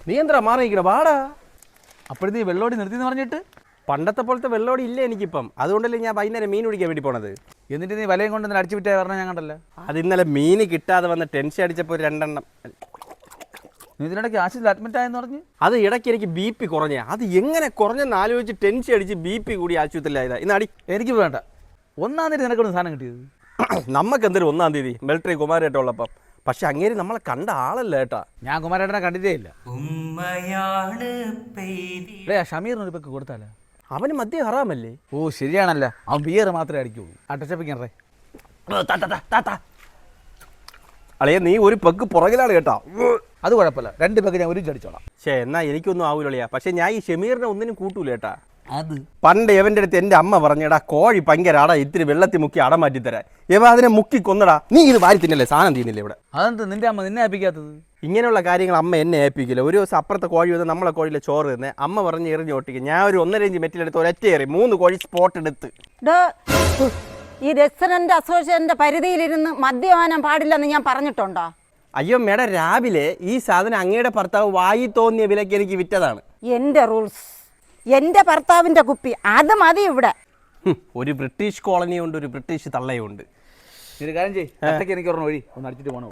നീ എന്താ മാറിയിരിക്കണ വാടാ. അപ്പോഴത്തെ ഈ വെള്ളോടി നിർത്തിയെന്ന് പറഞ്ഞിട്ട് പണ്ടത്തെ പോലത്തെ വെള്ളോടി ഇല്ല എനിക്കിപ്പം. അതുകൊണ്ടല്ലേ ഞാൻ വൈകുന്നേരം മീൻ പിടിക്കാൻ വേണ്ടി പോണത്. എന്നിട്ട് നീ വലയും കൊണ്ട് അടിച്ചു വിറ്റാ പറഞ്ഞാൽ ഞാൻ കണ്ടല്ലോ. അത് ഇന്നലെ മീൻ കിട്ടാതെ വന്ന് ടെൻഷൻ അടിച്ചപ്പോൾ 2 എണ്ണം. നീ ഇതിനിടയ്ക്ക് ആശുപത്രി അഡ്മിറ്റ് ആയെന്ന് പറഞ്ഞ്. അത് ഇടയ്ക്ക് എനിക്ക് BP കുറഞ്ഞ. അത് എങ്ങനെ കുറഞ്ഞെന്ന് ആലോചിച്ച് ടെൻഷൻ അടിച്ച് BP കൂടി ആശുപത്രിയിലായതാ. ഇന്ന് അടി. എനിക്ക് വേണ്ട. 1-ാം തീയതി നിനക്കൊന്ന് സാധനം കിട്ടിയത്. നമുക്ക് എന്തൊരു 1-ാം തീയതി മിലിറ്ററി കുമാരേട്ടുള്ളപ്പം. പക്ഷെ അങ്ങേര് നമ്മളെ കണ്ട ആളല്ല കേട്ടാ. ഞാൻ കുമാരേട്ടനെ കണ്ടിട്ടേ ഇല്ല. ഷമീറിനൊരു പെക്ക് കൊടുത്താലോ? അവന് മദ്യം ഹറാമല്ലേ? ഓ ശരിയാണല്ലോ. അവൻ ബിയർ മാത്രമേ അടിക്കുള്ളൂ. അട്ടച്ചപ്പിക്കണേ അളയെ നീ ഒരു പെക്ക് പുറകിലാണ് കേട്ടാ. അത് കുഴപ്പമില്ല, 2 പെക്ക് ഞാൻ ഒരുമിച്ച് അടിച്ചോളാം. എന്നാ എനിക്കൊന്നും ആവൂലളിയാ. പക്ഷെ ഞാൻ ഈ ഷമീറിനെ ഒന്നിനും കൂട്ടൂല കേട്ടാ. അത് പണ്ട് എവന്റെ അടുത്ത് എൻ്റെ അമ്മ പറഞ്ഞടാ, കോഴി ഭയങ്കര അട, ഇത്തിരി വെള്ളത്തിൽ മുക്കി അട മാറ്റി തരാൻ. എവ അതിനെ മുക്കി കൊന്നടാ. നീ ഇത് വാരി തിന്നല്ലേ, സാധനം തിന്നില്ലേ ഇവിടെ. അതെന്ത് നിന്റെ അമ്മ നിന്നെ ഏൽപ്പിക്കാത്തത്? ഇങ്ങനെയുള്ള കാര്യങ്ങൾ അമ്മ എന്നെ ഏൽപ്പിക്കില്ല. ഒരു ദിവസം അപ്പുറത്തെ കോഴി വന്ന് നമ്മളെ കോഴിയിലെ ചോറ് തന്നെ അമ്മ പറഞ്ഞ് എറിഞ്ഞ് ഒട്ടിക്കും. ഞാൻ ഒരു 1.5 ഇഞ്ച് മെറ്റിലെടുത്ത് ഒരൊറ്റ എറി 3 കോഴി സ്പോട്ട് എടുത്ത്. ഈ റെസ്റ്റോറന്റ് അസോസിയേഷന്റെ പരിധിയിലിരുന്ന് മദ്യപാനം പാടില്ലെന്ന് ഞാൻ പറഞ്ഞിട്ടുണ്ടോ? അയ്യോ മേഡം, രാവിലെ ഈ സാധനം അങ്ങയുടെ ഭർത്താവ് വായി തോന്നിയ വിലയ്ക്ക് എനിക്ക് വിറ്റതാണ്. എന്റെ റൂൾസ്, എന്റെ ഭർത്താവിന്റെ കുപ്പി, അത് മതി ഇവിടെ. ഒരു ബ്രിട്ടീഷ് കോളനിയുണ്ട്, ഒരു ബ്രിട്ടീഷ് തള്ളയുണ്ട്. ഒരു കാര്യം ചെയ്യ്, എനിക്ക് ഒരെണ്ണം ഒഴി ഒന്ന് അടിച്ചിട്ട് പോകണം.